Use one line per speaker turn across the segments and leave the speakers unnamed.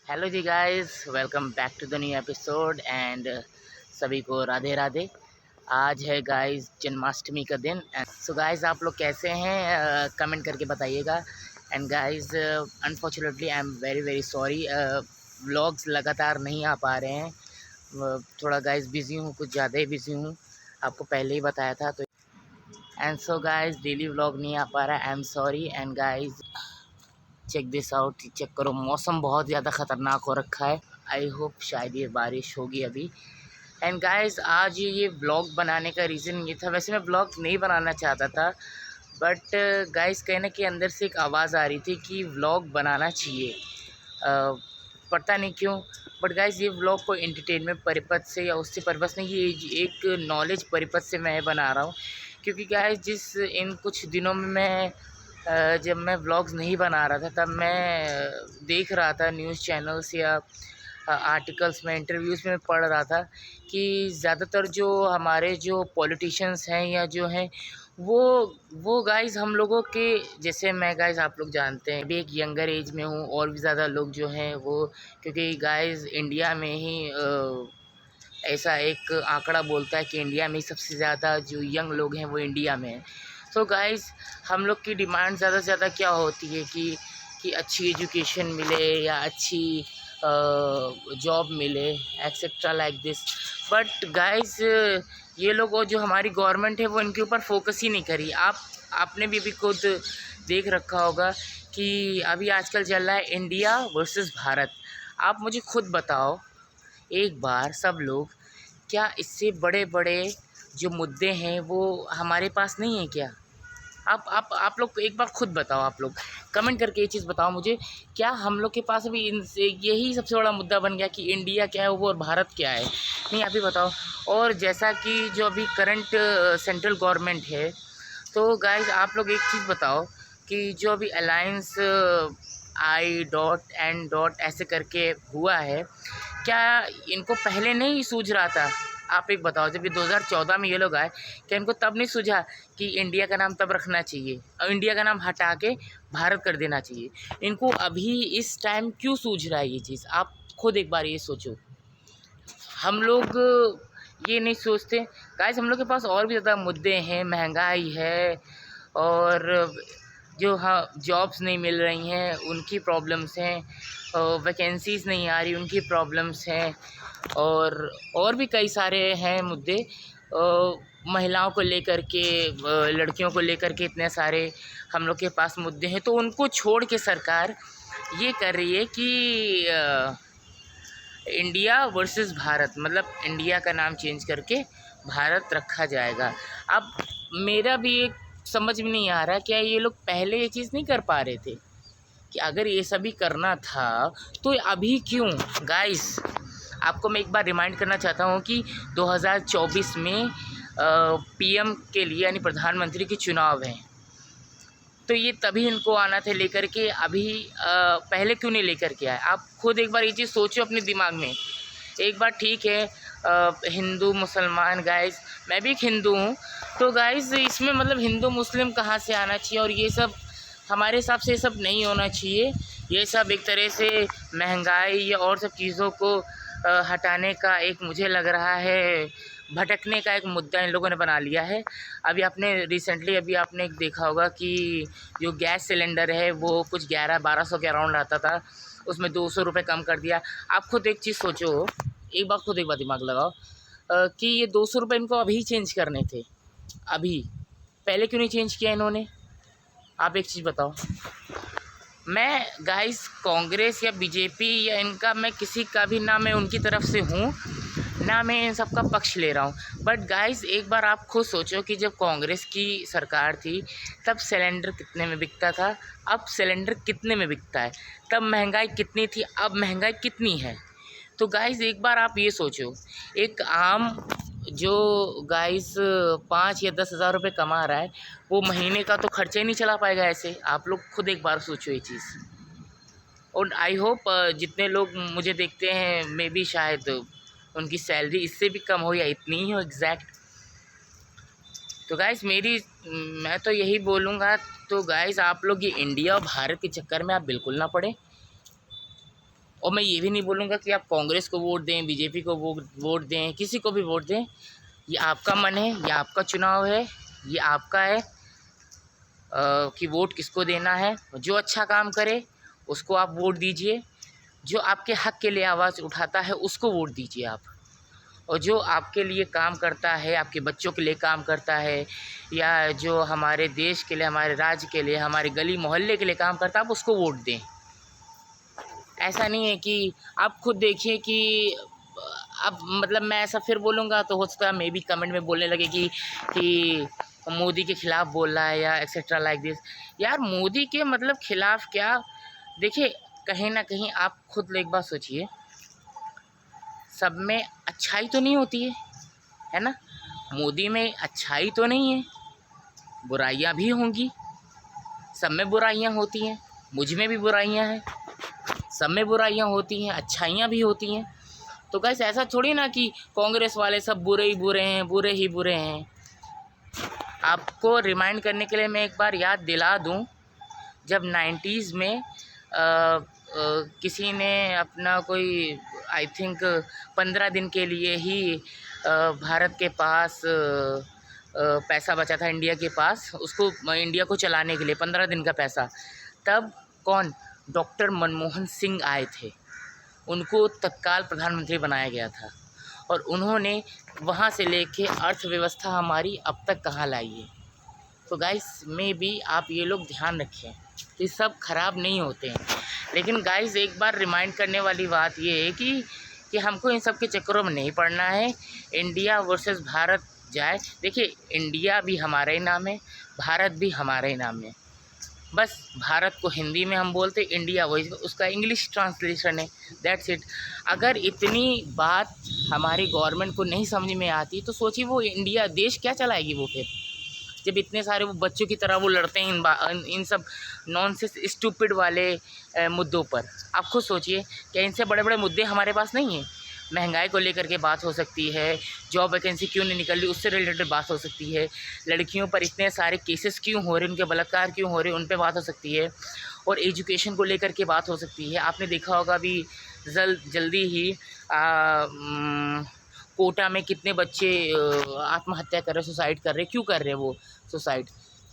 Hello ji guys, welcome back to the new episode and सभी को राधे राधे। आज है गाइस जन्माष्टमी का दिन। सो गाइस, आप लोग कैसे हैं? कमेंट करके बताइएगा। And guys, unfortunately I am very very sorry, vlogs लगातार नहीं आ पा रहे हैं। थोड़ा गाइस बिज़ी हूँ, कुछ ज़्यादा ही बिज़ी हूँ, आपको पहले ही बताया था। तो and so guys, daily vlog नहीं आ पा रहा है, I am sorry. And guys, check this out, check करो, मौसम बहुत ज़्यादा ख़तरनाक हो रखा है। आई होप शायद ये बारिश होगी अभी। एंड गाइस, आज ये व्लॉग बनाने का रीज़न ये था, वैसे मैं व्लॉग नहीं बनाना चाहता था, बट गाइस कहीं ना कहीं अंदर से एक आवाज़ आ रही थी कि व्लॉग बनाना चाहिए। पता नहीं क्यों, बट गाइस ये व्लॉग को एंटरटेनमेंट परिपथ से या उससे पर्पस नहीं, ये एक नॉलेज परिपथ से मैं बना रहा हूँ। क्योंकि गाइस जिस इन कुछ दिनों में मैं जब मैं व्लॉग्स नहीं बना रहा था, तब मैं देख रहा था न्यूज़ चैनल्स या आर्टिकल्स में, इंटरव्यूज़ में पढ़ रहा था कि ज़्यादातर जो हमारे जो पॉलिटिशियंस हैं या जो हैं वो वो गाइस हम लोगों के जैसे, मैं गाइस आप लोग जानते हैं अभी एक यंगर एज में हूँ, और भी ज़्यादा लोग जो हैं वो, क्योंकि गाइस इंडिया में ही ऐसा एक आंकड़ा बोलता है कि इंडिया में ही सबसे ज़्यादा जो यंग लोग हैं वो इंडिया में हैं। तो गाइस, हम लोग की डिमांड ज़्यादा से ज़्यादा क्या होती है कि अच्छी एजुकेशन मिले या अच्छी जॉब मिले, etcetera like this. But guys, ये लोग, और जो हमारी गवर्नमेंट है, वो इनके ऊपर फोकस ही नहीं करी। आपने भी खुद देख रखा होगा कि अभी आजकल चल रहा है इंडिया वर्सेस भारत। आप मुझे खुद बताओ एक बार सब लोग, क्या इससे बड़े बड़े जो मुद्दे हैं वो हमारे पास नहीं है क्या? आप लोग एक बार खुद बताओ, आप लोग कमेंट करके ये चीज़ बताओ मुझे। क्या हम लोग के पास अभी इनसे यही सबसे बड़ा मुद्दा बन गया कि इंडिया क्या है वो और भारत क्या है? नहीं, आप ही बताओ। और जैसा कि जो अभी करंट सेंट्रल गवर्नमेंट है, तो गाइज आप लोग एक चीज़ बताओ कि जो अभी alliance I dot N dot ऐसे करके हुआ है, क्या इनको पहले नहीं सूझ रहा था? आप एक बताओ, जब ये 2014 में ये लोग आए, क्या इनको तब नहीं सूझा कि इंडिया का नाम तब रखना चाहिए और इंडिया का नाम हटा के भारत कर देना चाहिए? इनको अभी इस टाइम क्यों सूझ रहा है ये चीज़? आप खुद एक बार ये सोचो। हम लोग ये नहीं सोचते। गाइस, हम लोग के पास और भी ज़्यादा मुद्दे हैं, महंगाई है, और जो हाँ जॉब्स नहीं मिल रही हैं उनकी प्रॉब्लम्स हैं, वैकेंसीज़ नहीं आ रही उनकी प्रॉब्लम्स हैं, और भी कई सारे हैं मुद्दे। महिलाओं को लेकर के, लड़कियों को लेकर के इतने सारे हम लोग के पास मुद्दे हैं, तो उनको छोड़ के सरकार ये कर रही है कि इंडिया वर्सेस भारत, मतलब इंडिया का नाम चेंज करके भारत रखा जाएगा। अब मेरा भी एक समझ में नहीं आ रहा, क्या ये लोग पहले ये चीज़ नहीं कर पा रहे थे? कि अगर ये सभी करना था तो अभी क्यों? गाइस, आपको मैं एक बार रिमाइंड करना चाहता हूँ कि 2024 में पीएम के लिए यानी प्रधानमंत्री के चुनाव हैं, तो ये तभी इनको आना था लेकर के, अभी पहले क्यों नहीं लेकर के आए? आप खुद एक बार ये चीज़ सोचो अपने दिमाग में एक बार। ठीक है, हिंदू मुसलमान, गाइस मैं भी एक हिंदू हूँ, तो गाइस इसमें मतलब हिंदू मुस्लिम कहाँ से आना चाहिए? और ये सब हमारे हिसाब से ये सब नहीं होना चाहिए। ये सब एक तरह से महंगाई या और सब चीज़ों को हटाने का एक, मुझे लग रहा है भटकने का एक मुद्दा इन लोगों ने बना लिया है। अभी आपने रिसेंटली अभी आपने एक देखा होगा कि जो गैस सिलेंडर है वो कुछ 1100-1200 के अराउंड आता था, उसमें 200 रुपये कम कर दिया। आप खुद एक चीज़ सोचो, एक बार खुद एक बार दिमाग लगाओ, कि ये 200 रुपये इनको अभी चेंज करने थे, अभी, पहले क्यों नहीं चेंज किया इन्होंने? आप एक चीज़ बताओ। मैं गाइस कांग्रेस या बीजेपी या इनका, मैं किसी का भी ना मैं उनकी तरफ से हूँ ना मैं इन सब का पक्ष ले रहा हूँ, बट गाइस एक बार आप खुद सोचो कि जब कांग्रेस की सरकार थी तब सिलेंडर कितने में बिकता था, अब सिलेंडर कितने में बिकता है? तब महंगाई कितनी थी, अब महंगाई कितनी है? तो गाइस एक बार आप ये सोचो, एक आम जो गाइस 5 या 10 हज़ार रुपये कमा रहा है, वो महीने का तो खर्चा ही नहीं चला पाएगा ऐसे। आप लोग खुद एक बार सोचो ये चीज़। और आई होप जितने लोग मुझे देखते हैं, मे बी शायद उनकी सैलरी इससे भी कम हो या इतनी ही हो एग्जैक्ट। तो गाइस मैं तो यही बोलूँगा, तो गाइस आप लोग ये इंडिया और भारत के चक्कर में आप बिल्कुल ना पड़े। और मैं ये भी नहीं बोलूँगा कि आप कांग्रेस को वोट दें, बीजेपी को वोट दें, किसी को भी वोट दें। ये आपका मन है, ये आपका चुनाव है, ये आपका है कि वोट किसको देना है। जो अच्छा काम करे उसको आप वोट दीजिए, जो आपके हक़ के लिए आवाज़ उठाता है उसको वोट दीजिए आप। और जो आपके लिए काम करता है, आपके बच्चों के लिए काम करता है, या जो हमारे देश के लिए, हमारे राज्य के लिए, हमारे गली मोहल्ले के लिए काम करता है, आप उसको वोट दें। ऐसा नहीं है कि आप खुद देखिए कि अब मतलब मैं ऐसा फिर बोलूँगा तो हो सकता है मे बी कमेंट में बोलने लगे कि मोदी के ख़िलाफ़ बोल रहा है या एक्सेट्रा लाइक दिस। यार मोदी के मतलब ख़िलाफ़ क्या, देखिए कहीं ना कहीं आप खुद एक बात सोचिए, सब में अच्छाई तो नहीं होती है ना। मोदी में अच्छाई तो नहीं है, बुराइयां भी होंगी, सब में बुराइयां होती हैं, मुझ में भी बुराइयां हैं, सब में बुराइयां होती हैं, अच्छाइयां भी होती हैं। तो गाइस ऐसा थोड़ी ना कि कांग्रेस वाले सब बुरे ही बुरे हैं, बुरे ही बुरे हैं। आपको रिमाइंड करने के लिए मैं एक बार याद दिला दूं, जब 90s में किसी ने अपना कोई आई थिंक 15 दिन के लिए ही भारत के पास पैसा बचा था, इंडिया के पास, उसको इंडिया को चलाने के लिए 15 दिन का पैसा। तब कौन, डॉक्टर मनमोहन सिंह आए थे, उनको तत्काल प्रधानमंत्री बनाया गया था। और उन्होंने वहाँ से लेके अर्थव्यवस्था हमारी अब तक कहाँ लाई है। तो गाइस में भी आप ये लोग ध्यान रखें, ये सब ख़राब नहीं होते हैं। लेकिन गाइस एक बार रिमाइंड करने वाली बात ये है कि हमको इन सब के चक्करों में नहीं पड़ना है। इंडिया वर्सेस भारत जाए, देखिए इंडिया भी हमारा ही नाम है, भारत भी हमारा ही नाम है। बस भारत को हिंदी में हम बोलते, इंडिया वही उसका इंग्लिश ट्रांसलेशन है, दैट्स इट। अगर इतनी बात हमारी गवर्नमेंट को नहीं समझ में आती तो सोचिए वो इंडिया देश क्या चलाएगी वो फिर, जब इतने सारे वो बच्चों की तरह वो लड़ते हैं इन सब नॉनसेंस स्टूपिड वाले मुद्दों पर। आप खुद सोचिए, क्या इनसे बड़े बड़े मुद्दे हमारे पास नहीं हैं? महंगाई को लेकर के बात हो सकती है, जॉब वैकेंसी क्यों नहीं निकल रही उससे रिलेटेड बात हो सकती है, लड़कियों पर इतने सारे केसेस क्यों हो रहे हैं, उनके बलात्कार क्यों हो रहे हैं, उन पर बात हो सकती है, और एजुकेशन को लेकर के बात हो सकती है। आपने देखा होगा अभी जल्दी ही कोटा में कितने बच्चे आत्महत्या कर रहे, सुसाइड कर रहे, क्यों कर रहे हैं वो सुसाइड।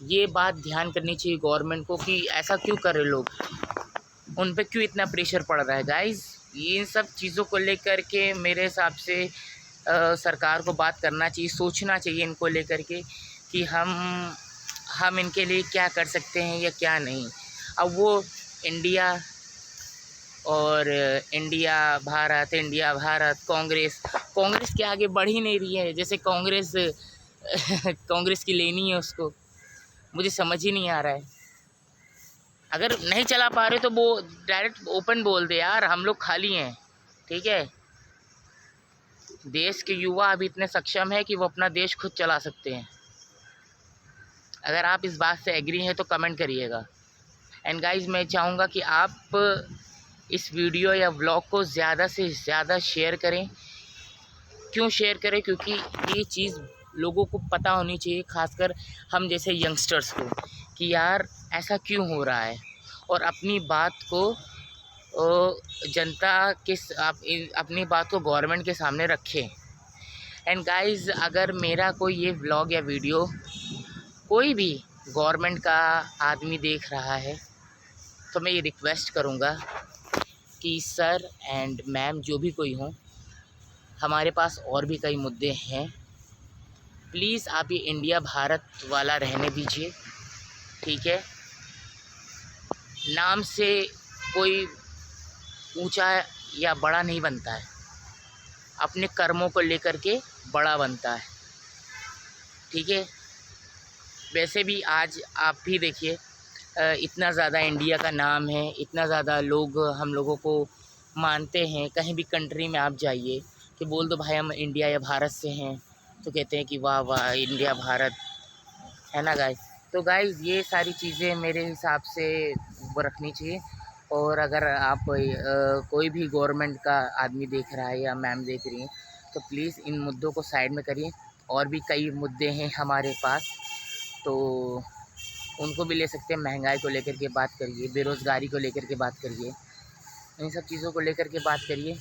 ये बात ध्यान करनी चाहिए गवर्नमेंट को कि ऐसा क्यों कर रहे लोग, उन पे क्यों इतना प्रेशर पड़ रहा है। गाइस इन सब चीज़ों को लेकर के मेरे हिसाब से सरकार को बात करना चाहिए, सोचना चाहिए इनको लेकर के कि हम इनके लिए क्या कर सकते हैं या क्या नहीं। अब वो इंडिया और इंडिया भारत कांग्रेस के आगे बढ़ ही नहीं रही है। जैसे कांग्रेस कांग्रेस की लेनी है उसको, मुझे समझ ही नहीं आ रहा है। अगर नहीं चला पा रहे तो वो डायरेक्ट ओपन बोल दे, यार हम लोग खाली हैं, ठीक है। देश के युवा अभी इतने सक्षम है कि वो अपना देश खुद चला सकते हैं। अगर आप इस बात से एग्री हैं तो कमेंट करिएगा। एंड गाइज मैं चाहूँगा कि आप इस वीडियो या व्लॉग को ज़्यादा से ज़्यादा शेयर करें। क्यों शेयर करें? क्योंकि ये चीज़ लोगों को पता होनी चाहिए, खासकर हम जैसे यंगस्टर्स को, कि यार ऐसा क्यों हो रहा है, और अपनी बात को जनता के अपनी बात को गवर्नमेंट के सामने रखें। एंड गाइज़ अगर मेरा कोई ये व्लॉग या वीडियो कोई भी गवर्नमेंट का आदमी देख रहा है तो मैं ये रिक्वेस्ट करूँगा कि सर एंड मैम जो भी कोई हों, हमारे पास और भी कई मुद्दे हैं, प्लीज़ आप ये इंडिया भारत वाला रहने दीजिए, ठीक है। नाम से कोई ऊंचा या बड़ा नहीं बनता है, अपने कर्मों को लेकर के बड़ा बनता है, ठीक है। वैसे भी आज आप भी देखिए इतना ज़्यादा इंडिया का नाम है, इतना ज़्यादा लोग हम लोगों को मानते हैं। कहीं भी कंट्री में आप जाइए कि बोल दो भाई हम इंडिया या भारत से हैं, तो कहते हैं कि वाह वाह इंडिया भारत, है ना गाइस। तो गाइस ये सारी चीज़ें मेरे हिसाब से वो रखनी चाहिए। और अगर आप कोई भी गवर्नमेंट का आदमी देख रहा है या मैम देख रही हैं तो प्लीज़ इन मुद्दों को साइड में करिए। और भी कई मुद्दे हैं हमारे पास, तो उनको भी ले सकते हैं। महंगाई को लेकर के बात करिए, बेरोज़गारी को लेकर के बात करिए, इन सब चीज़ों को लेकर के बात करिए,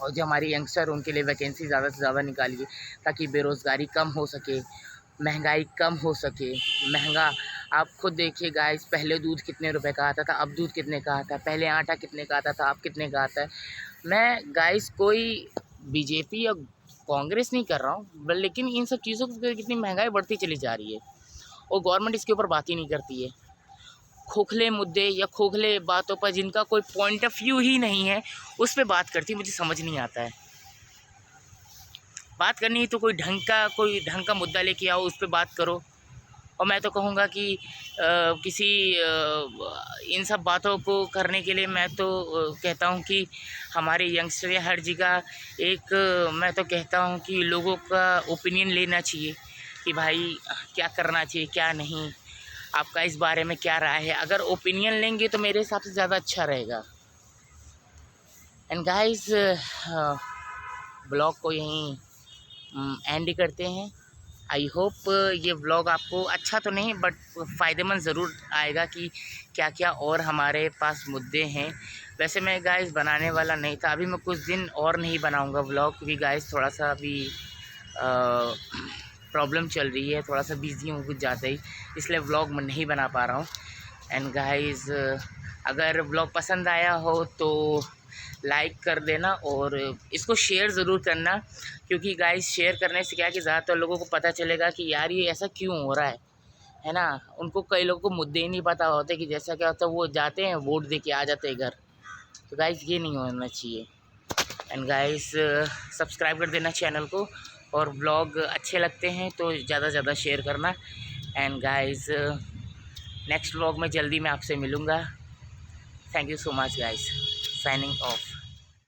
और जो हमारी यंगस्टर उनके लिए वैकेंसी ज़्यादा से ज़्यादा निकालिए ताकि बेरोज़गारी कम हो सके, महंगाई कम हो सके। महंगा आप खुद देखिए गाइस, पहले दूध कितने रुपए का आता था, अब दूध कितने का आता है। पहले आटा कितने का आता था, अब कितने का आता है। मैं गाइस कोई बीजेपी या कांग्रेस नहीं कर रहा हूँ, लेकिन इन सब चीज़ों की कितनी महंगाई बढ़ती चली जा रही है और गवर्नमेंट इसके ऊपर बात ही नहीं करती है। खोखले मुद्दे या खोखले बातों पर जिनका कोई पॉइंट ऑफ व्यू ही नहीं है उस पर बात करती, मुझे समझ नहीं आता है। बात करनी है तो कोई ढंग का मुद्दा लेके आओ, उस पर बात करो। और मैं तो कहूँगा कि इन सब बातों को करने के लिए मैं तो कहता हूँ कि हमारे यंगस्टर या हर जगह मैं तो कहता हूँ कि लोगों का ओपिनियन लेना चाहिए कि भाई क्या करना चाहिए क्या नहीं, आपका इस बारे में क्या राय है। अगर ओपिनियन लेंगे तो मेरे हिसाब से ज़्यादा अच्छा रहेगा। एंड गाइस, ब्लॉग को यहीं एंड करते हैं। आई होप ये व्लॉग आपको अच्छा तो नहीं बट फ़ायदेमंद ज़रूर आएगा कि क्या क्या और हमारे पास मुद्दे हैं। वैसे मैं गाइस बनाने वाला नहीं था, अभी मैं कुछ दिन और नहीं बनाऊंगा व्लॉग, क्योंकि गाइस थोड़ा सा अभी प्रॉब्लम चल रही है, थोड़ा सा बिज़ी हूँ कुछ ज़्यादा ही, इसलिए व्लॉग मैं नहीं बना पा रहा हूँ। एंड गाइस, अगर व्लॉग पसंद आया हो तो लाइक कर देना और इसको शेयर ज़रूर करना, क्योंकि गाइस शेयर करने से क्या कि ज़्यादातर लोगों को पता चलेगा कि यार ये ऐसा क्यों हो रहा है ना। उनको कई लोगों को मुद्दे ही नहीं पता होते कि जैसा क्या होता है, वो जाते हैं वोट दे के आ जाते हैं घर। तो गाइस ये नहीं होना चाहिए। एंड गाइस, सब्सक्राइब कर देना चैनल को, और ब्लॉग अच्छे लगते हैं तो ज़्यादा से ज़्यादा शेयर करना। एंड गाइस, नेक्स्ट ब्लॉग में जल्दी मैं आपसे मिलूँगा। Thank you so much guys, signing off.